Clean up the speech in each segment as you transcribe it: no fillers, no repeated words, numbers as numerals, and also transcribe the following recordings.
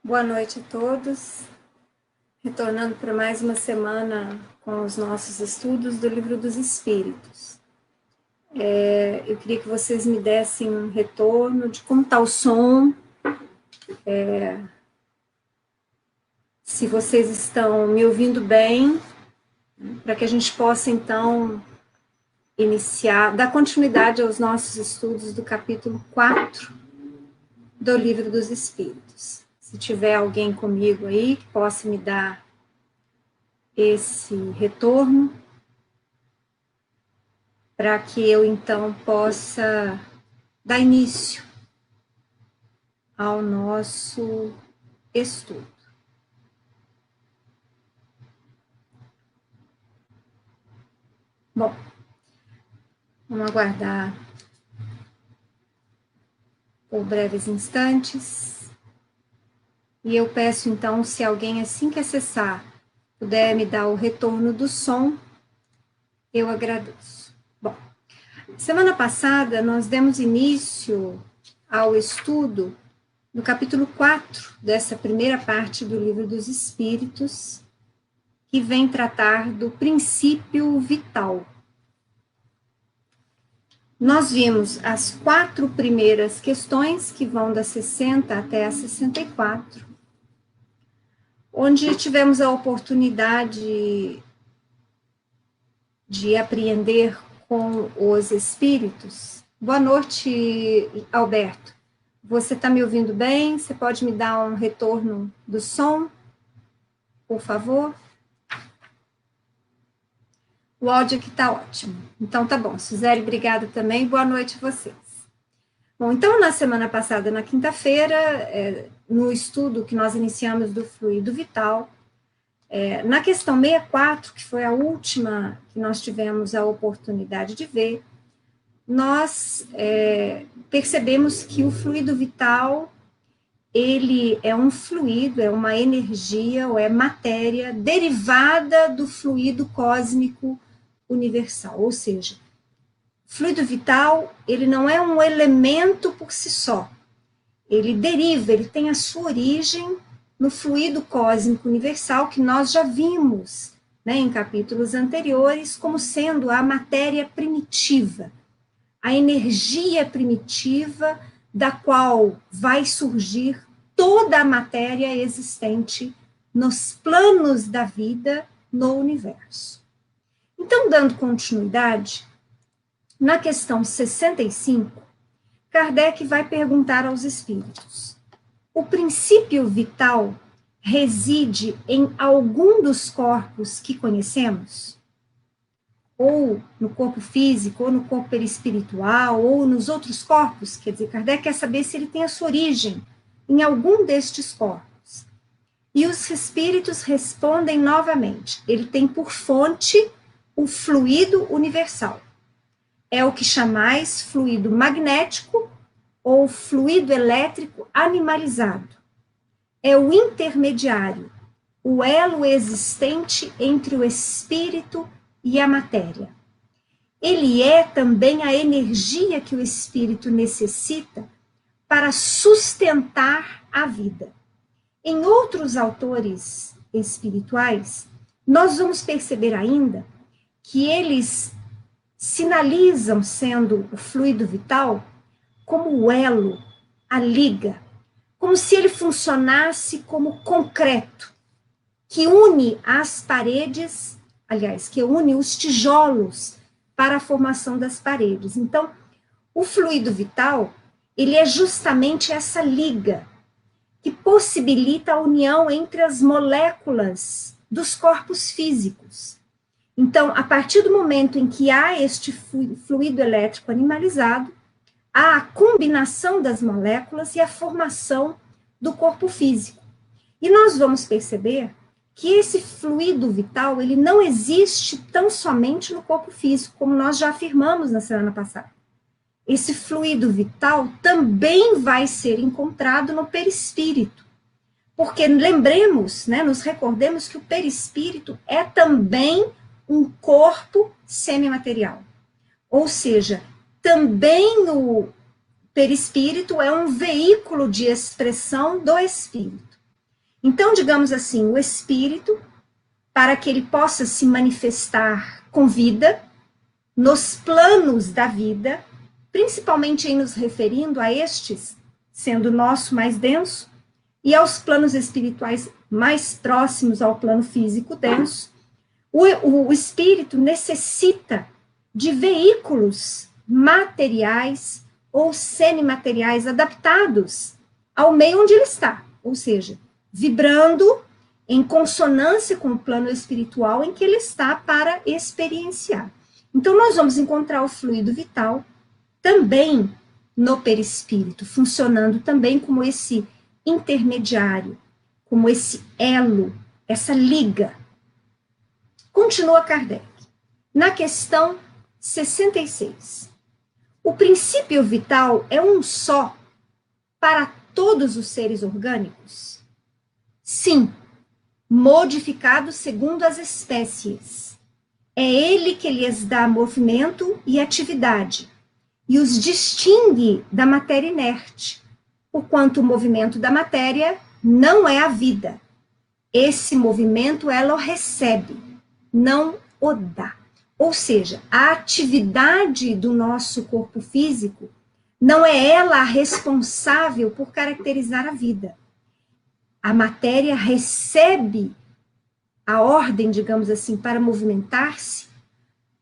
Boa noite a todos. Retornando para mais uma semana com os nossos estudos do Livro dos Espíritos. Eu queria que vocês me dessem um retorno de como está o som, se vocês estão me ouvindo bem, para que a gente possa, então, dar continuidade aos nossos estudos do capítulo 4 do Livro dos Espíritos. Se tiver alguém comigo aí que possa me dar esse retorno, para que eu, então, possa dar início ao nosso estudo. Bom, vamos aguardar por breves instantes. E eu peço, então, se alguém, assim que acessar, puder me dar o retorno do som, eu agradeço. Bom, semana passada nós demos início ao estudo do capítulo 4 dessa primeira parte do Livro dos Espíritos, que vem tratar do princípio vital. Nós vimos as 4 primeiras questões, que vão da 60 até a 64, onde tivemos a oportunidade de apreender com os espíritos. Boa noite, Alberto. Você está me ouvindo bem? Você pode me dar um retorno do som, por favor? O áudio aqui está ótimo. Então, tá bom. Suzeli, obrigada também. Boa noite a vocês. Bom, então, na semana passada, na quinta-feira, no estudo que nós iniciamos do fluido vital, na questão 64, que foi a última que nós tivemos a oportunidade de ver, nós percebemos que o fluido vital, ele é um fluido, é uma energia, ou é matéria derivada do fluido cósmico universal, ou seja, fluido vital, ele não é um elemento por si só, ele deriva, ele tem a sua origem no fluido cósmico universal, que nós já vimos, né, em capítulos anteriores, como sendo a matéria primitiva, a energia primitiva da qual vai surgir toda a matéria existente nos planos da vida no universo. Então, dando continuidade, na questão 65, Kardec vai perguntar aos espíritos: o princípio vital reside em algum dos corpos que conhecemos? Ou no corpo físico, ou no corpo perispiritual, ou nos outros corpos? Quer dizer, Kardec quer saber se ele tem a sua origem em algum destes corpos. E os espíritos respondem novamente: ele tem por fonte o fluido universal. É o que chamais fluido magnético ou fluido elétrico animalizado. É o intermediário, o elo existente entre o espírito e a matéria. Ele é também a energia que o espírito necessita para sustentar a vida. Em outros autores espirituais, nós vamos perceber ainda que eles sinalizam, sendo o fluido vital, como o elo, a liga, como se ele funcionasse como concreto, que une as paredes, aliás, que une os tijolos para a formação das paredes. Então, o fluido vital, ele é justamente essa liga que possibilita a união entre as moléculas dos corpos físicos. Então, a partir do momento em que há este fluido elétrico animalizado, há a combinação das moléculas e a formação do corpo físico. E nós vamos perceber que esse fluido vital, ele não existe tão somente no corpo físico, como nós já afirmamos na semana passada. Esse fluido vital também vai ser encontrado no perispírito. Porque lembremos, né, nos recordemos que o perispírito é também um corpo semimaterial. Ou seja, também o perispírito é um veículo de expressão do espírito. Então, digamos assim, o espírito, para que ele possa se manifestar com vida, nos planos da vida, principalmente em nos referindo a estes, sendo o nosso mais denso, e aos planos espirituais mais próximos ao plano físico denso, o espírito necessita de veículos materiais ou semimateriais adaptados ao meio onde ele está, ou seja, vibrando em consonância com o plano espiritual em que ele está para experienciar. Então, nós vamos encontrar o fluido vital também no perispírito, funcionando também como esse intermediário, como esse elo, essa liga. Continua Kardec. Na questão 66. O princípio vital é um só para todos os seres orgânicos? Sim, modificado segundo as espécies. É ele que lhes dá movimento e atividade, e os distingue da matéria inerte, porquanto o movimento da matéria não é a vida. Esse movimento ela o recebe, não o dá. Ou seja, a atividade do nosso corpo físico não é ela a responsável por caracterizar a vida. A matéria recebe a ordem, digamos assim, para movimentar-se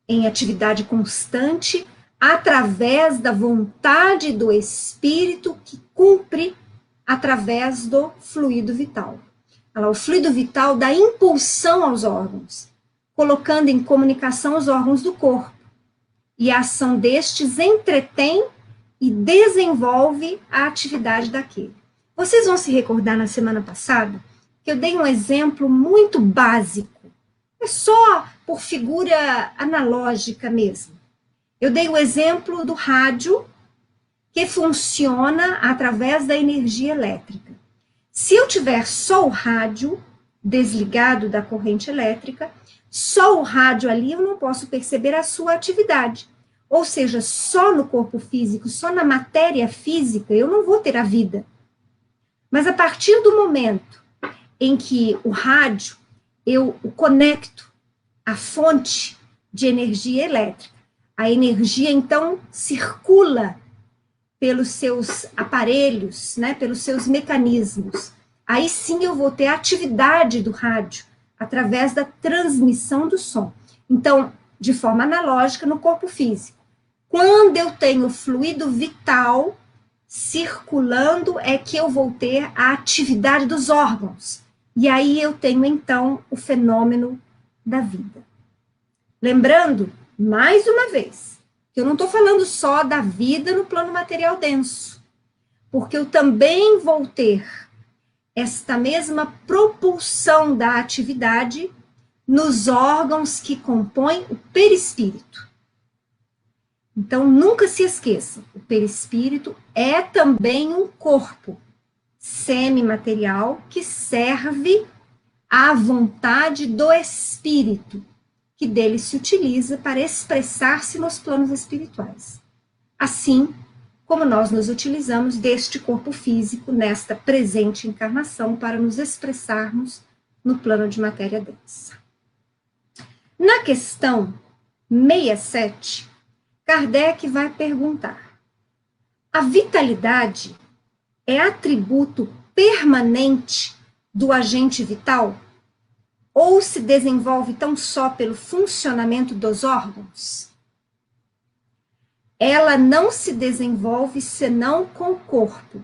em atividade constante através da vontade do espírito que cumpre através do fluido vital. O fluido vital dá impulsão aos órgãos, colocando em comunicação os órgãos do corpo. E a ação destes entretém e desenvolve a atividade daquele. Vocês vão se recordar na semana passada que eu dei um exemplo muito básico. É só por figura analógica mesmo. Eu dei o exemplo do rádio, que funciona através da energia elétrica. Se eu tiver só o rádio desligado da corrente elétrica, só o rádio ali eu não posso perceber a sua atividade. Ou seja, só no corpo físico, só na matéria física, eu não vou ter a vida. Mas a partir do momento em que o rádio, eu o conecto à fonte de energia elétrica, a energia, então, circula pelos seus aparelhos, né, pelos seus mecanismos. Aí sim eu vou ter a atividade do rádio, através da transmissão do som. Então, de forma analógica, no corpo físico. Quando eu tenho fluido vital circulando, é que eu vou ter a atividade dos órgãos. E aí eu tenho, então, o fenômeno da vida. Lembrando, mais uma vez, que eu não estou falando só da vida no plano material denso, porque eu também vou ter esta mesma propulsão da atividade nos órgãos que compõem o perispírito. Então, nunca se esqueçam, o perispírito é também um corpo semimaterial que serve à vontade do espírito, que dele se utiliza para expressar-se nos planos espirituais. Assim como nós nos utilizamos deste corpo físico nesta presente encarnação para nos expressarmos no plano de matéria densa. Na questão 67, Kardec vai perguntar: a vitalidade é atributo permanente do agente vital? Ou se desenvolve tão só pelo funcionamento dos órgãos? Ela não se desenvolve senão com o corpo.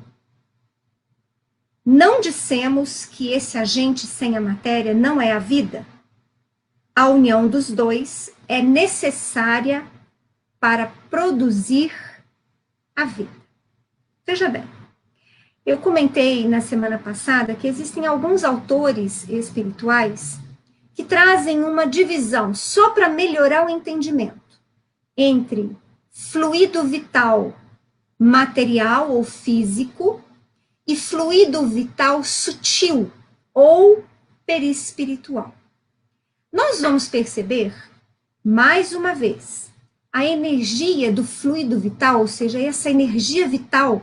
Não dissemos que esse agente sem a matéria não é a vida? A união dos dois é necessária para produzir a vida. Veja bem, eu comentei na semana passada que existem alguns autores espirituais que trazem uma divisão só para melhorar o entendimento entre fluido vital material ou físico e fluido vital sutil ou perispiritual. Nós vamos perceber, mais uma vez, a energia do fluido vital, ou seja, essa energia vital,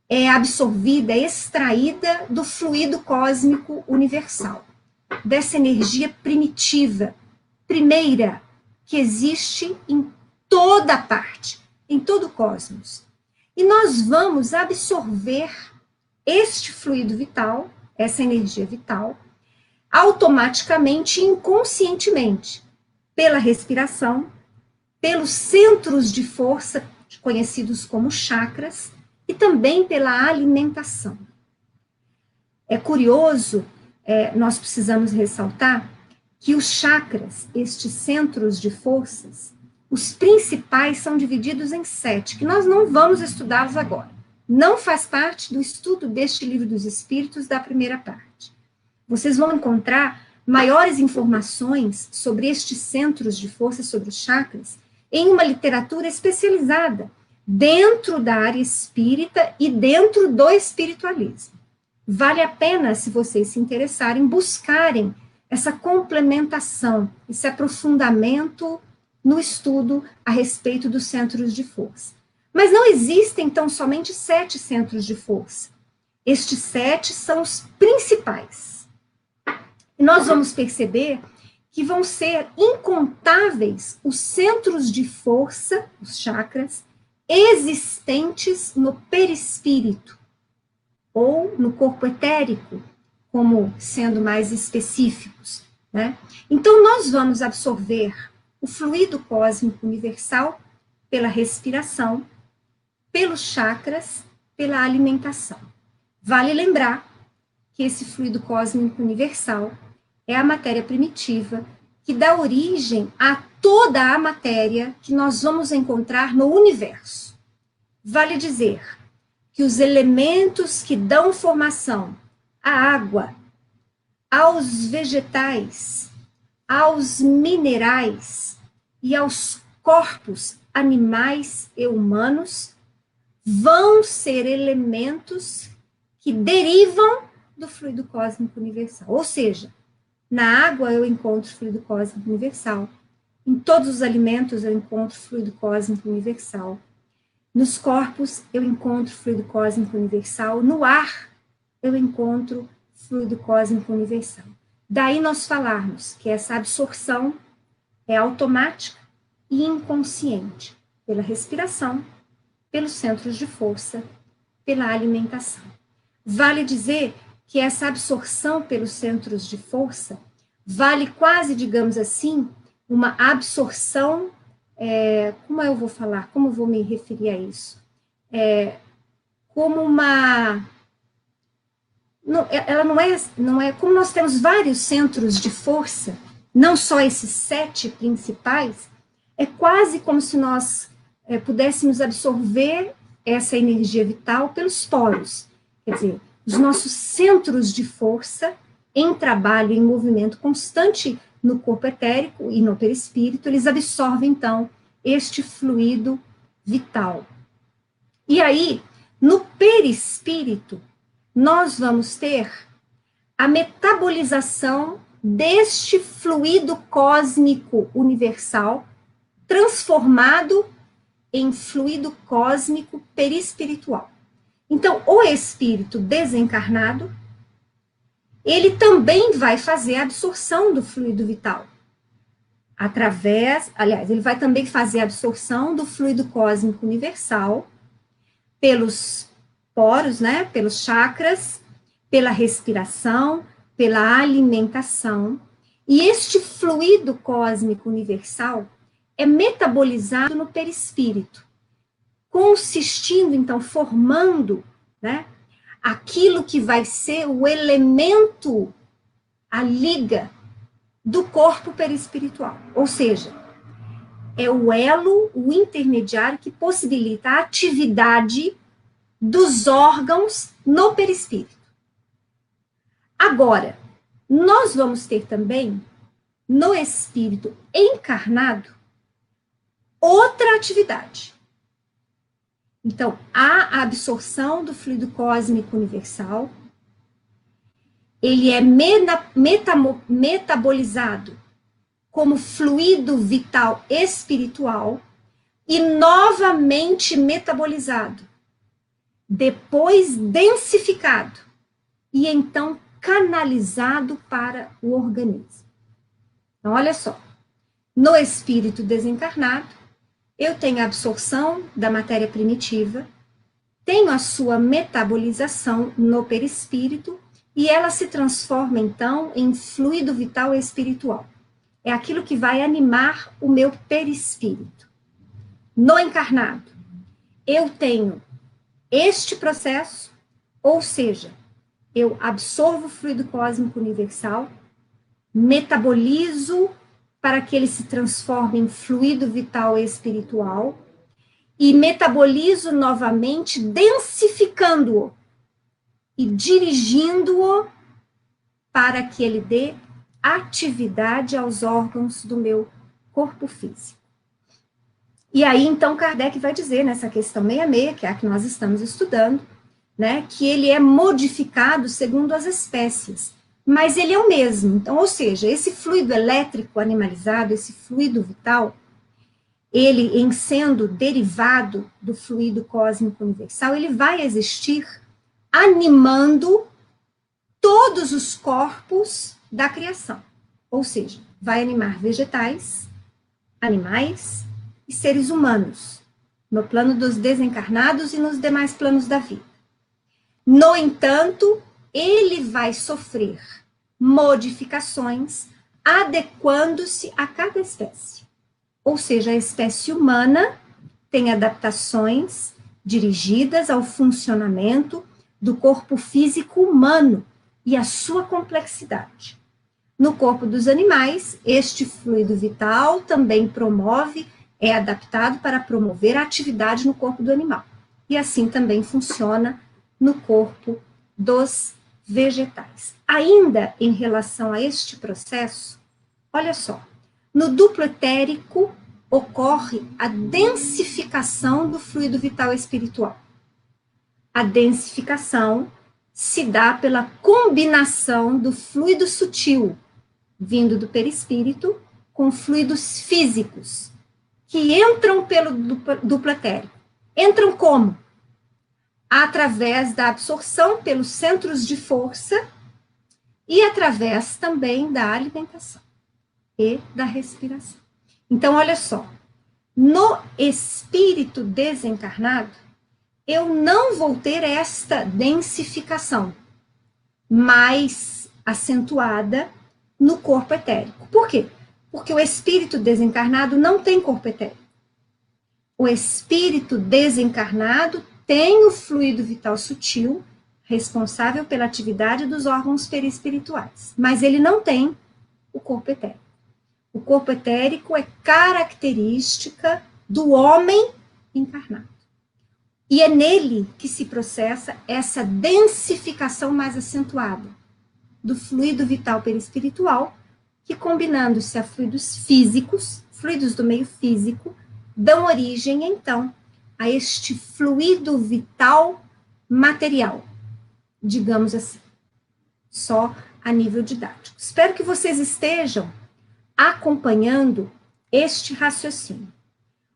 é absorvida, é extraída do fluido cósmico universal, dessa energia primitiva, primeira, que existe em toda parte, em todo o cosmos. E nós vamos absorver este fluido vital, essa energia vital, automaticamente e inconscientemente, pela respiração, pelos centros de força, conhecidos como chakras, e também pela alimentação. É curioso, nós precisamos ressaltar que os chakras, estes centros de forças, os principais são divididos em 7, que nós não vamos estudá-los agora. Não faz parte do estudo deste Livro dos Espíritos da primeira parte. Vocês vão encontrar maiores informações sobre estes centros de força, sobre os chakras, em uma literatura especializada, dentro da área espírita e dentro do espiritualismo. Vale a pena, se vocês se interessarem, buscarem essa complementação, esse aprofundamento no estudo a respeito dos centros de força. Mas não existem, então, somente 7 centros de força. Estes 7 são os principais. E nós vamos perceber que vão ser incontáveis os centros de força, os chakras, existentes no perispírito, ou no corpo etérico, como sendo mais específicos, né? Então, nós vamos absorver o fluido cósmico universal pela respiração, pelos chakras, pela alimentação. Vale lembrar que esse fluido cósmico universal é a matéria primitiva que dá origem a toda a matéria que nós vamos encontrar no universo. Vale dizer que os elementos que dão formação à água, aos vegetais, aos minerais e aos corpos animais e humanos vão ser elementos que derivam do fluido cósmico universal. Ou seja, na água eu encontro fluido cósmico universal, em todos os alimentos eu encontro fluido cósmico universal, nos corpos eu encontro fluido cósmico universal, no ar eu encontro fluido cósmico universal. Daí nós falarmos que essa absorção é automática e inconsciente, pela respiração, pelos centros de força, pela alimentação. Vale dizer que essa absorção pelos centros de força vale quase, digamos assim, uma absorção, como eu vou falar, como eu vou me referir a isso? Como uma... ela não é, como nós temos vários centros de força, não só esses 7 principais, é quase como se nós pudéssemos absorver essa energia vital pelos poros, quer dizer, os nossos centros de força em trabalho, em movimento constante no corpo etérico e no perispírito, eles absorvem, então, este fluido vital. E aí, no perispírito, nós vamos ter a metabolização deste fluido cósmico universal transformado em fluido cósmico perispiritual. Então, o espírito desencarnado, ele também vai fazer a absorção do fluido vital. Ele vai também fazer a absorção do fluido cósmico universal pelos poros, né, pelos chakras, pela respiração, pela alimentação. E este fluido cósmico universal é metabolizado no perispírito, consistindo, então, formando, né, aquilo que vai ser o elemento, a liga do corpo perispiritual. Ou seja, é o elo, o intermediário que possibilita a atividade dos órgãos no perispírito. Agora, nós vamos ter também, no espírito encarnado, outra atividade. Então, há a absorção do fluido cósmico universal, ele é metabolizado como fluido vital espiritual e novamente metabolizado depois densificado e então canalizado para o organismo. Então, olha só, no espírito desencarnado, eu tenho a absorção da matéria primitiva, tenho a sua metabolização no perispírito e ela se transforma, então, em fluido vital espiritual. É aquilo que vai animar o meu perispírito. No encarnado, eu tenho este processo, ou seja, eu absorvo o fluido cósmico universal, metabolizo para que ele se transforme em fluido vital espiritual e metabolizo novamente, densificando-o e dirigindo-o para que ele dê atividade aos órgãos do meu corpo físico. E aí, então, Kardec vai dizer, nessa questão 66, que é a que nós estamos estudando, né, que ele é modificado segundo as espécies, mas ele é o mesmo. Então, ou seja, esse fluido elétrico animalizado, esse fluido vital, ele, em sendo derivado do fluido cósmico universal, ele vai existir animando todos os corpos da criação. Ou seja, vai animar vegetais, animais e seres humanos, no plano dos desencarnados e nos demais planos da vida. No entanto, ele vai sofrer modificações adequando-se a cada espécie. Ou seja, a espécie humana tem adaptações dirigidas ao funcionamento do corpo físico humano e a sua complexidade. No corpo dos animais, este fluido vital também é adaptado para promover a atividade no corpo do animal. E assim também funciona no corpo dos vegetais. Ainda em relação a este processo, olha só, no duplo etérico ocorre a densificação do fluido vital espiritual. A densificação se dá pela combinação do fluido sutil, vindo do perispírito, com fluidos físicos, que entram pelo duplo etérico. Entram como? Através da absorção pelos centros de força e através também da alimentação e da respiração. Então, olha só, no espírito desencarnado, eu não vou ter esta densificação mais acentuada no corpo etérico. Por quê? Porque o espírito desencarnado não tem corpo etérico. O espírito desencarnado tem o fluido vital sutil, responsável pela atividade dos órgãos perispirituais, mas ele não tem o corpo etérico. O corpo etérico é característica do homem encarnado. E é nele que se processa essa densificação mais acentuada do fluido vital perispiritual, que combinando-se a fluidos físicos, fluidos do meio físico, dão origem, então, a este fluido vital material, digamos assim, só a nível didático. Espero que vocês estejam acompanhando este raciocínio.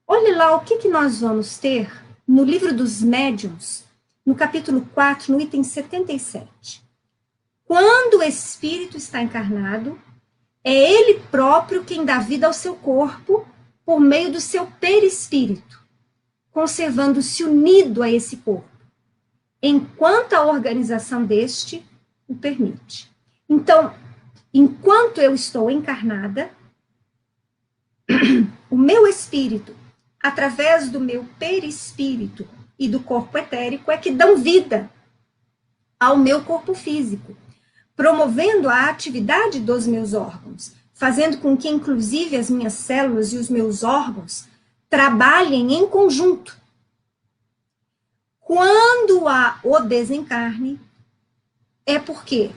Olhe lá o que nós vamos ter no livro dos médiuns, no capítulo 4, no item 77. Quando o espírito está encarnado, é ele próprio quem dá vida ao seu corpo por meio do seu perispírito, conservando-se unido a esse corpo, enquanto a organização deste o permite. Então, enquanto eu estou encarnada, o meu espírito, através do meu perispírito e do corpo etérico, é que dão vida ao meu corpo físico, promovendo a atividade dos meus órgãos, fazendo com que, inclusive, as minhas células e os meus órgãos trabalhem em conjunto. Quando há o desencarne, é porque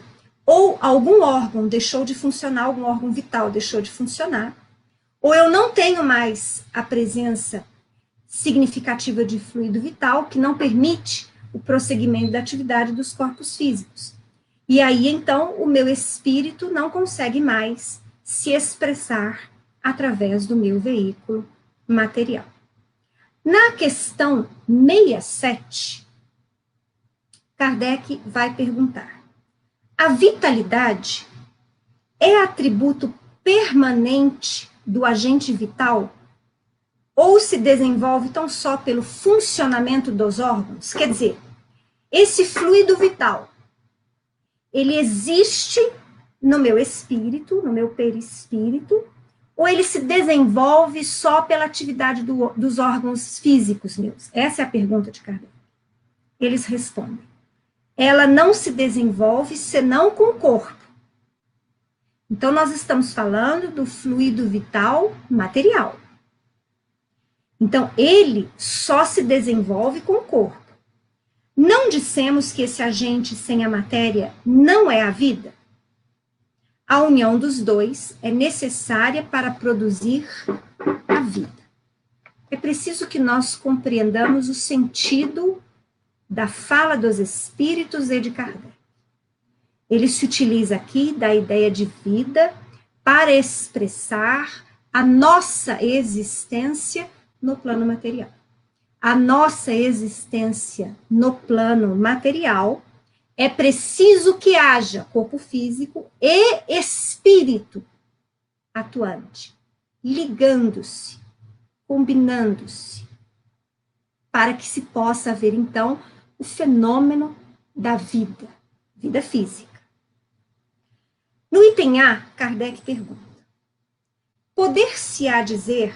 ou algum órgão deixou de funcionar, algum órgão vital deixou de funcionar, ou eu não tenho mais a presença significativa de fluido vital, que não permite o prosseguimento da atividade dos corpos físicos. E aí, então, o meu espírito não consegue mais se expressar através do meu veículo material. Na questão 67, Kardec vai perguntar: a vitalidade é atributo permanente do agente vital ou se desenvolve tão só pelo funcionamento dos órgãos? Quer dizer, esse fluido vital, ele existe no meu espírito, no meu perispírito, ou ele se desenvolve só pela atividade dos órgãos físicos meus? Essa é a pergunta de Kardec. Eles respondem: ela não se desenvolve senão com o corpo. Então, nós estamos falando do fluido vital material. Então, ele só se desenvolve com o corpo. Não dissemos que esse agente sem a matéria não é a vida? A união dos dois é necessária para produzir a vida. É preciso que nós compreendamos o sentido da fala dos espíritos e de Kardec. Ele se utiliza aqui da ideia de vida para expressar a nossa existência no plano material. A nossa existência no plano material é preciso que haja corpo físico e espírito atuante, ligando-se, combinando-se, para que se possa haver, então, o fenômeno da vida, vida física. No item A, Kardec pergunta: poder-se-á dizer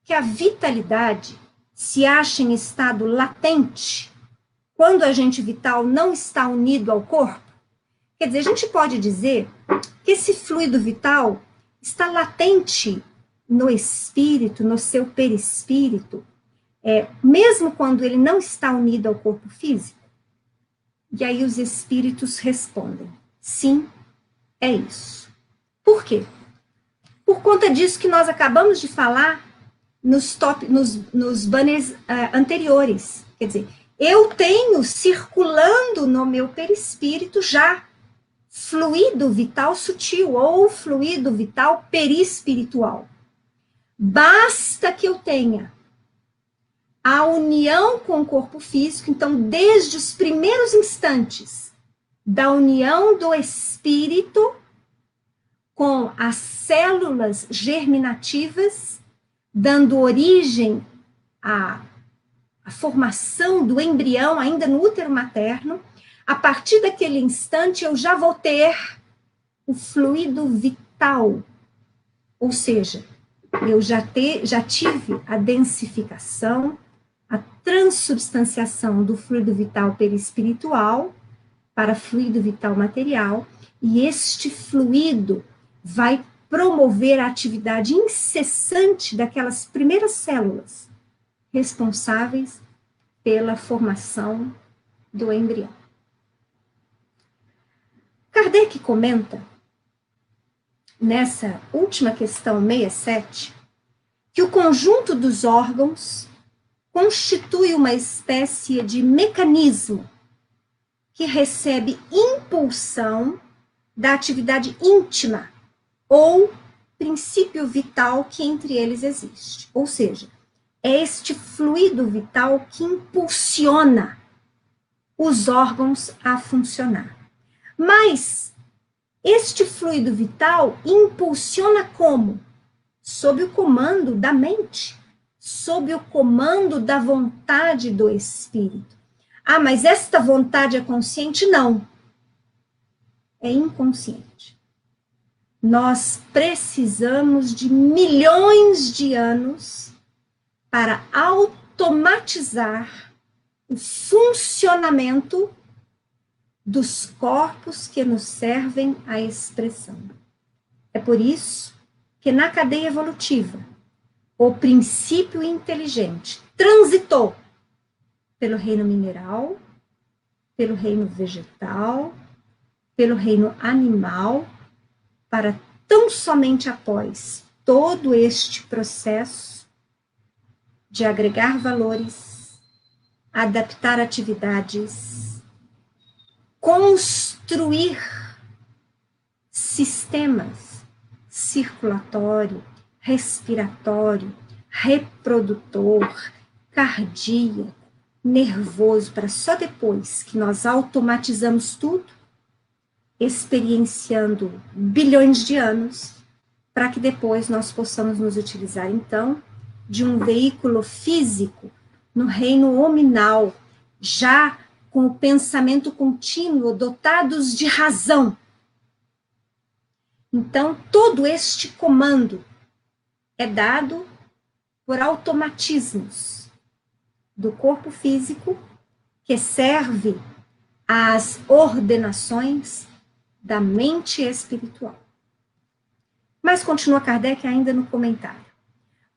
que a vitalidade se acha em estado latente quando o agente vital não está unido ao corpo? Quer dizer, a gente pode dizer que esse fluido vital está latente no espírito, no seu perispírito, mesmo quando ele não está unido ao corpo físico? E aí os espíritos respondem: sim, é isso. Por quê? Por conta disso que nós acabamos de falar nos banners anteriores. Quer dizer, eu tenho circulando no meu perispírito já fluido vital sutil ou fluido vital perispiritual. Basta que eu tenha a união com o corpo físico. Então, desde os primeiros instantes da união do espírito com as células germinativas, dando origem à formação do embrião ainda no útero materno, a partir daquele instante eu já vou ter o fluido vital, ou seja, eu já tive a densificação, a transubstanciação do fluido vital perispiritual para fluido vital material, e este fluido vai promover a atividade incessante daquelas primeiras células responsáveis pela formação do embrião. Kardec comenta, nessa última questão 67, que o conjunto dos órgãos constitui uma espécie de mecanismo que recebe impulsão da atividade íntima ou princípio vital que entre eles existe. Ou seja, é este fluido vital que impulsiona os órgãos a funcionar. Mas este fluido vital impulsiona como? Sob o comando da mente, sob o comando da vontade do espírito. Ah, mas esta vontade é consciente? Não. É inconsciente. Nós precisamos de milhões de anos para automatizar o funcionamento dos corpos que nos servem à expressão. É por isso que na cadeia evolutiva, o princípio inteligente transitou pelo reino mineral, pelo reino vegetal, pelo reino animal, para tão somente após todo este processo de agregar valores, adaptar atividades, construir sistemas circulatório, respiratório, reprodutor, cardíaco, nervoso para só depois que nós automatizamos tudo, experienciando bilhões de anos, para que depois nós possamos nos utilizar, então, de um veículo físico no reino hominal, já com o pensamento contínuo, dotados de razão. Então, todo este comando é dado por automatismos do corpo físico, que serve às ordenações da mente espiritual. Mas continua Kardec ainda no comentário.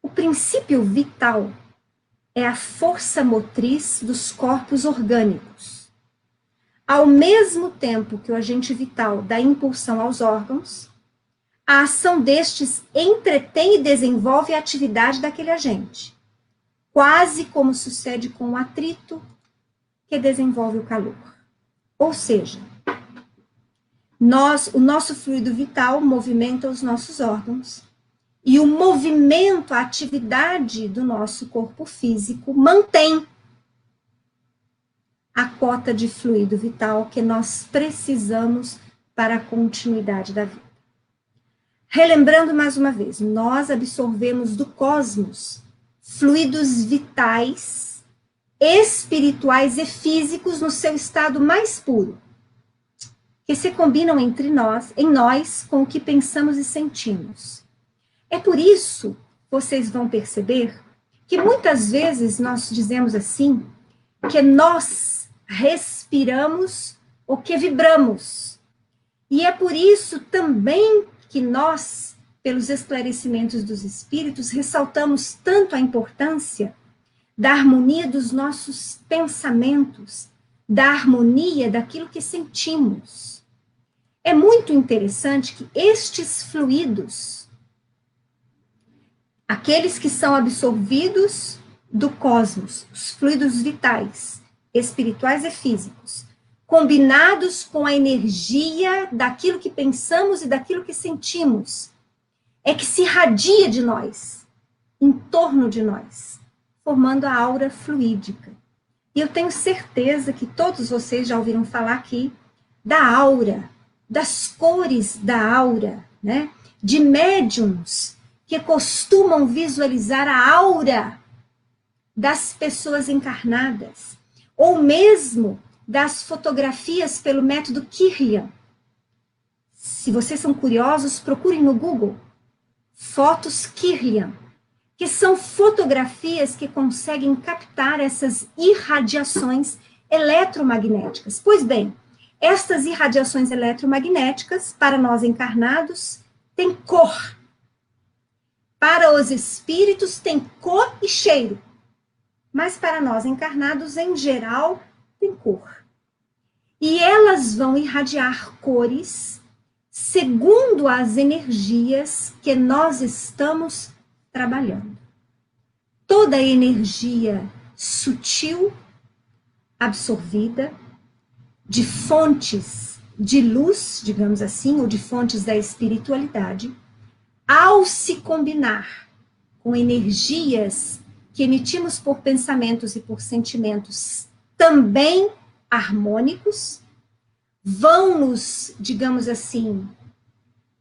O princípio vital é a força motriz dos corpos orgânicos. Ao mesmo tempo que o agente vital dá impulsão aos órgãos, a ação destes entretém e desenvolve a atividade daquele agente, quase como sucede com o atrito que desenvolve o calor. Ou seja, o nosso fluido vital movimenta os nossos órgãos, e o movimento, a atividade do nosso corpo físico mantém a cota de fluido vital que nós precisamos para a continuidade da vida. Relembrando mais uma vez, nós absorvemos do cosmos fluidos vitais, espirituais e físicos no seu estado mais puro, que se combinam entre nós, em nós, com o que pensamos e sentimos. É por isso, vocês vão perceber, que muitas vezes nós dizemos assim, que nós respiramos o que vibramos. E é por isso também que nós, pelos esclarecimentos dos espíritos, ressaltamos tanto a importância da harmonia dos nossos pensamentos, da harmonia daquilo que sentimos. É muito interessante que estes fluidos, aqueles que são absorvidos do cosmos, os fluidos vitais, espirituais e físicos, combinados com a energia daquilo que pensamos e daquilo que sentimos, é que se irradia de nós, em torno de nós, formando a aura fluídica. E eu tenho certeza que todos vocês já ouviram falar aqui da aura, das cores da aura, né? De médiums que costumam visualizar a aura das pessoas encarnadas, ou mesmo das fotografias pelo método Kirlian. Se vocês são curiosos, procurem no Google fotos Kirlian, que são fotografias que conseguem captar essas irradiações eletromagnéticas. Pois bem, estas irradiações eletromagnéticas, para nós encarnados, têm cor. Para os espíritos, tem cor e cheiro. Mas para nós encarnados, em geral, tem cor. E elas vão irradiar cores segundo as energias que nós estamos trabalhando. Toda a energia sutil, absorvida, de fontes de luz, digamos assim, ou de fontes da espiritualidade, ao se combinar com energias que emitimos por pensamentos e por sentimentos também harmônicos, vão nos, digamos assim,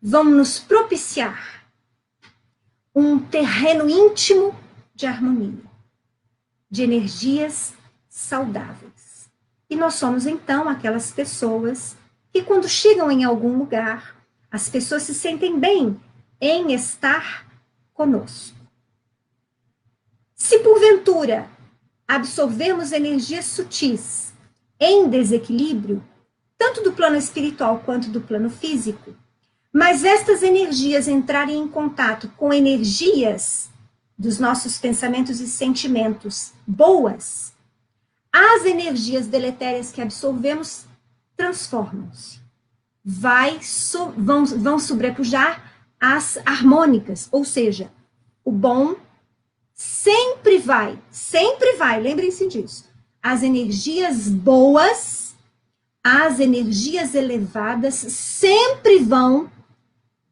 vão nos propiciar um terreno íntimo de harmonia, de energias saudáveis. E nós somos, então, aquelas pessoas que, quando chegam em algum lugar, as pessoas se sentem bem em estar conosco. Se, porventura, absorvemos energias sutis em desequilíbrio, tanto do plano espiritual quanto do plano físico, mas estas energias entrarem em contato com energias dos nossos pensamentos e sentimentos boas, as energias deletérias que absorvemos transformam-se. Vão sobrepujar as harmônicas, ou seja, o bom sempre vai, lembrem-se disso. As energias boas, as energias elevadas sempre vão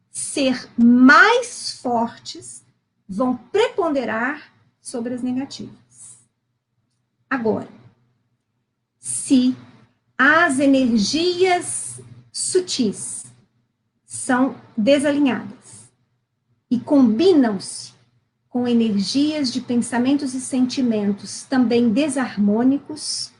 ser mais fortes, vão preponderar sobre as negativas. Agora, se as energias sutis são desalinhadas e combinam-se com energias de pensamentos e sentimentos também desarmônicos,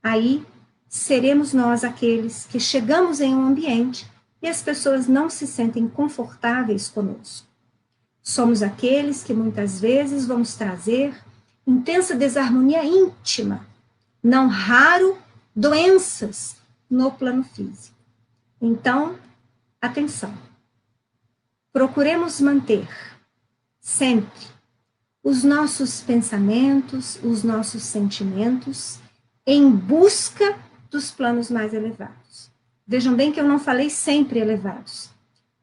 aí seremos nós aqueles que chegamos em um ambiente e as pessoas não se sentem confortáveis conosco. Somos aqueles que muitas vezes vamos trazer intensa desarmonia íntima, não raro doenças no plano físico. Então, atenção. Procuremos manter sempre os nossos pensamentos, os nossos sentimentos em busca dos planos mais elevados. Vejam bem que eu não falei sempre elevados,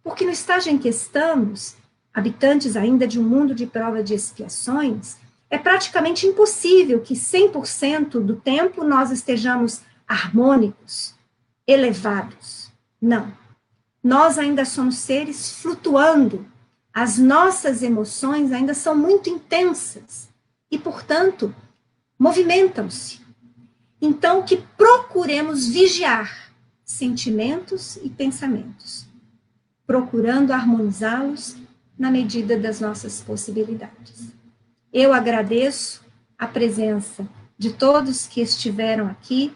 porque no estágio em que estamos, habitantes ainda de um mundo de prova de expiações, é praticamente impossível que 100% do tempo nós estejamos harmônicos, elevados. Não. Nós ainda somos seres flutuando. As nossas emoções ainda são muito intensas e, portanto, movimentam-se. Então, que procuremos vigiar sentimentos e pensamentos, procurando harmonizá-los na medida das nossas possibilidades. Eu agradeço a presença de todos que estiveram aqui.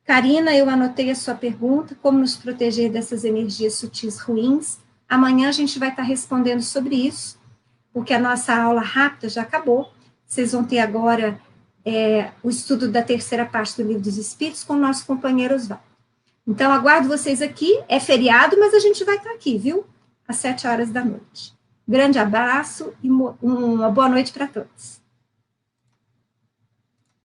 Karina, eu anotei a sua pergunta, como nos proteger dessas energias sutis ruins. Amanhã a gente vai estar respondendo sobre isso, porque a nossa aula rápida já acabou. Vocês vão ter agora o estudo da terceira parte do Livro dos Espíritos com o nosso companheiro Oswaldo. Então, aguardo vocês aqui. É feriado, mas a gente vai estar aqui, viu? Às 7 horas da noite. Grande abraço e uma boa noite para todos.